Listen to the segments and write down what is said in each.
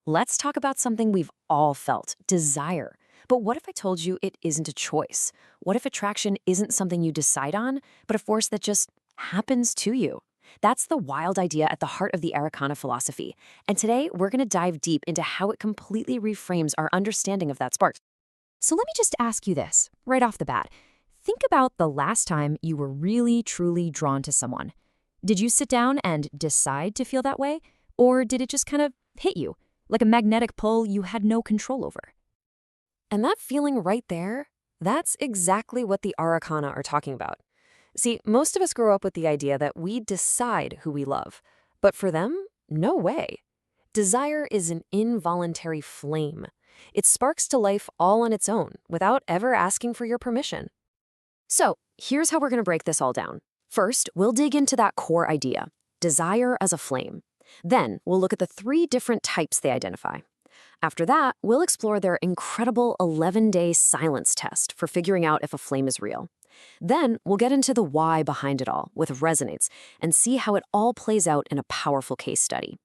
Let's talk about something we've all felt, desire. But what if I told you it isn't a choice? What if attraction isn't something you decide on, but a force that just happens to you? That's the wild idea at the heart of the Arreqqana philosophy. And today, we're going to dive deep into how it completely reframes our understanding of that spark. So let me just ask you this, right off the bat. Think about the last time you were really, truly drawn to someone. Did you sit down and decide to feel that way? Or did it just kind of hit you, like a magnetic pull you had no control over? And that feeling right there, that's exactly what the Arreqqana are talking about. See, most of us grow up with the idea that we decide who we love. But for them, no way. Desire is an involuntary flame. It sparks to life all on its own, without ever asking for your permission. So, here's how we're going to break this all down. First, we'll dig into that core idea, desire as a flame. Then, we'll look at the 3 different types they identify. After that, we'll explore their incredible 11-day silence test for figuring out if a flame is real. Then, we'll get into the why behind it all with resonates and see how it all plays out in a powerful case study.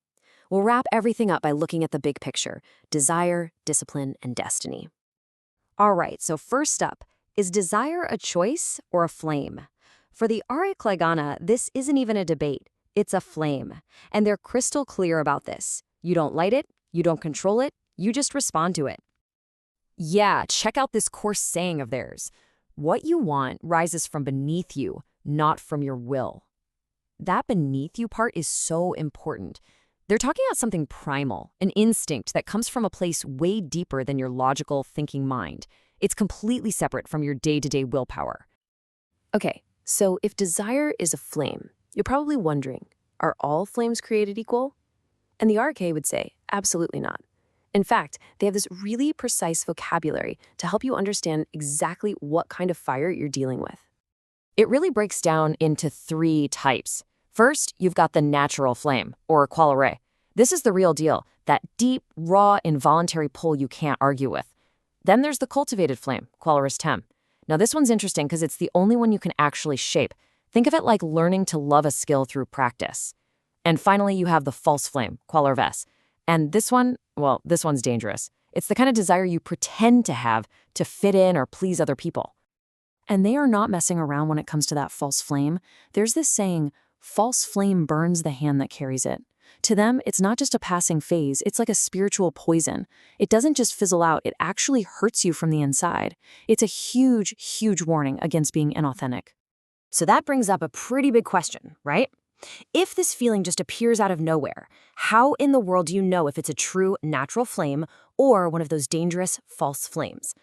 We'll wrap everything up by looking at the big picture, desire, discipline, and destiny. All right, so first up, is desire a choice or a flame? For the Arreqqana, this isn't even a debate. It's a flame. And they're crystal clear about this. You don't light it, you don't control it, you just respond to it. Yeah, check out this course saying of theirs. What you want rises from beneath you, not from your will. That beneath you part is so important. They're talking about something primal, an instinct that comes from a place way deeper than your logical thinking mind. It's completely separate from your day-to-day willpower. Okay, so if desire is a flame, you're probably wondering, are all flames created equal? And the RK would say, absolutely not. In fact, they have this really precise vocabulary to help you understand exactly what kind of fire you're dealing with. It really breaks down into 3 types. First, you've got the natural flame, or qual. This is the real deal, that deep, raw, involuntary pull you can't argue with. Then there's the cultivated flame, qual. Now this one's interesting because it's the only one you can actually shape. Think of it like learning to love a skill through practice. And finally, you have the false flame, qual. And this one, well, this one's dangerous. It's the kind of desire you pretend to have to fit in or please other people. And they are not messing around when it comes to that false flame. There's this saying, false flame burns the hand that carries it. To them, it's not just a passing phase, it's like a spiritual poison. It doesn't just fizzle out, it actually hurts you from the inside. It's a huge, huge warning against being inauthentic. So that brings up a pretty big question, right? If this feeling just appears out of nowhere, how in the world do you know if it's a true natural flame or one of those dangerous false flames?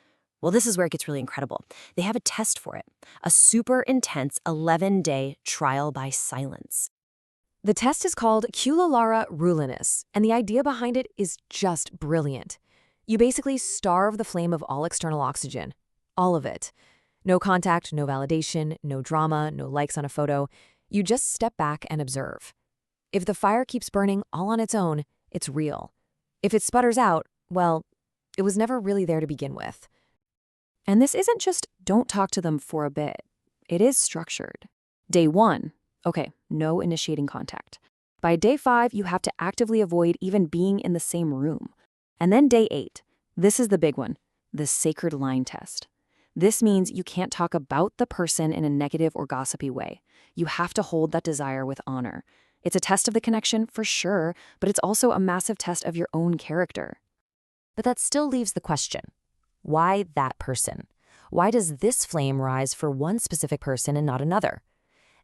Well, this is where it gets really incredible. They have a test for it, a super intense 11-day trial by silence. The test is called Culilara rulinus, and the idea behind it is just brilliant. You basically starve the flame of all external oxygen, all of it. No contact, no validation, no drama, no likes on a photo. You just step back and observe. If the fire keeps burning all on its own, it's real. If it sputters out, well, it was never really there to begin with. And this isn't just don't talk to them for a bit. It is structured. Day 1, okay, no initiating contact. By day 5, you have to actively avoid even being in the same room. And then day 8, this is the big one, the sacred line test. This means you can't talk about the person in a negative or gossipy way. You have to hold that desire with honor. It's a test of the connection for sure, but it's also a massive test of your own character. But that still leaves the question, why that person? Why does this flame rise for one specific person and not another?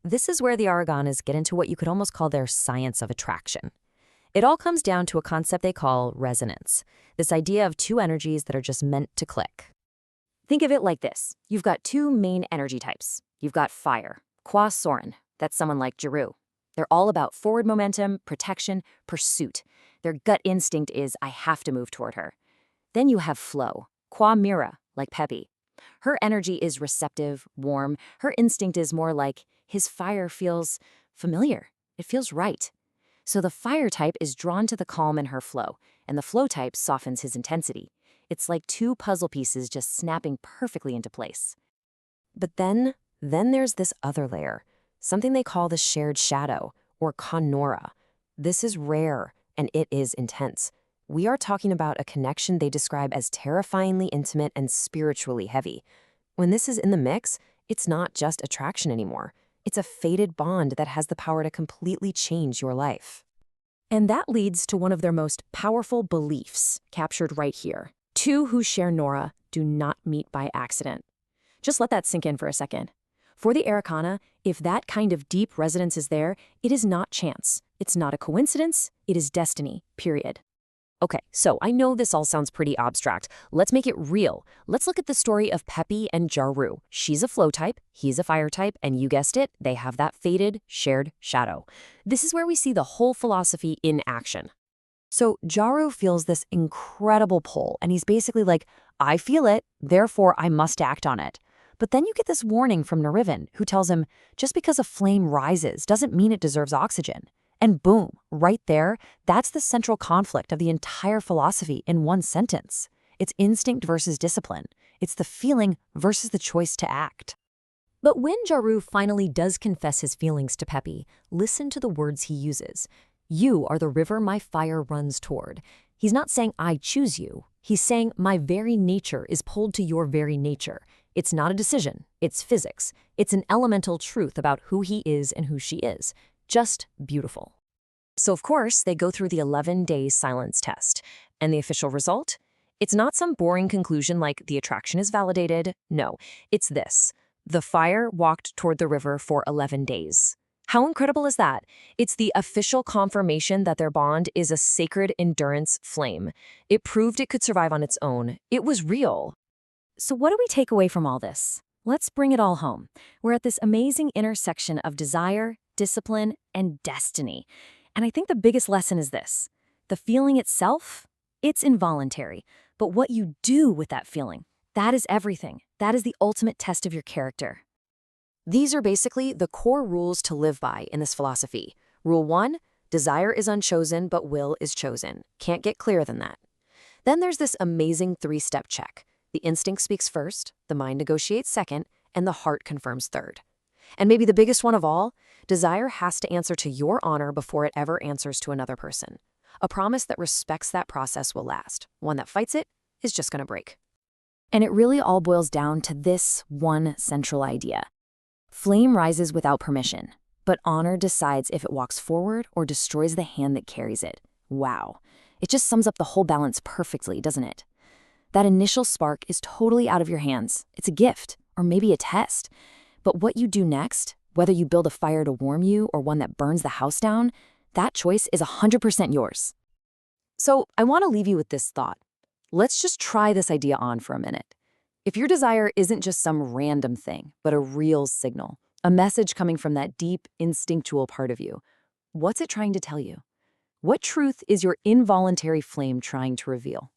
This is where the Arreqqanas get into what you could almost call their science of attraction. It all comes down to a concept they call resonance, this idea of 2 energies that are just meant to click. Think of it like this. You've got 2 main energy types. You've got fire, qua soren, that's someone like Giroux. They're all about forward momentum, protection, pursuit. Their gut instinct is, I have to move toward her. Then you have flow, qua mira, like Peppy. Her energy is receptive, warm. Her instinct is more like, his fire feels familiar. It feels right. So the fire type is drawn to the calm in her flow, and the flow type softens his intensity. It's like 2 puzzle pieces just snapping perfectly into place. But then there's this other layer, something they call the shared shadow, or conora. This is rare, and it is intense. We are talking about a connection they describe as terrifyingly intimate and spiritually heavy. When this is in the mix, it's not just attraction anymore. It's a fated bond that has the power to completely change your life. And that leads to one of their most powerful beliefs, captured right here. Two who share Nora do not meet by accident. Just let that sink in for a second. For the Arreqqana, if that kind of deep resonance is there, it is not chance. It's not a coincidence. It is destiny, period. Okay, so I know this all sounds pretty abstract. Let's make it real. Let's look at the story of Pepi and Jaru. She's a flow type, he's a fire type, and you guessed it, they have that fated, shared shadow. This is where we see the whole philosophy in action. So Jaru feels this incredible pull, and he's basically like, I feel it, therefore I must act on it. But then you get this warning from Narivan, who tells him, just because a flame rises doesn't mean it deserves oxygen. And boom, right there, that's the central conflict of the entire philosophy in one sentence. It's instinct versus discipline. It's the feeling versus the choice to act. But when Jaru finally does confess his feelings to Pepi, listen to the words he uses. You are the river my fire runs toward. He's not saying I choose you. He's saying my very nature is pulled to your very nature. It's not a decision. It's physics. It's an elemental truth about who he is and who she is. Just beautiful. So of course, they go through the 11-day silence test. And the official result? It's not some boring conclusion like the attraction is validated. No, it's this. The fire walked toward the river for 11 days. How incredible is that? It's the official confirmation that their bond is a sacred endurance flame. It proved it could survive on its own. It was real. So what do we take away from all this? Let's bring it all home. We're at this amazing intersection of desire, discipline, and destiny. And I think the biggest lesson is this. The feeling itself, it's involuntary. But what you do with that feeling, that is everything. That is the ultimate test of your character. These are basically the core rules to live by in this philosophy. Rule 1, desire is unchosen, but will is chosen. Can't get clearer than that. Then there's this amazing 3-step check. The instinct speaks first, the mind negotiates second, and the heart confirms third. And maybe the biggest one of all, desire has to answer to your honor before it ever answers to another person. A promise that respects that process will last. One that fights it is just going to break. And it really all boils down to this one central idea. Flame rises without permission, but honor decides if it walks forward or destroys the hand that carries it. Wow. It just sums up the whole balance perfectly, doesn't it? That initial spark is totally out of your hands. It's a gift, or maybe a test. But what you do next, whether you build a fire to warm you or one that burns the house down, that choice is 100% yours. So I want to leave you with this thought. Let's just try this idea on for a minute. If your desire isn't just some random thing, but a real signal, a message coming from that deep, instinctual part of you, what's it trying to tell you? What truth is your involuntary flame trying to reveal?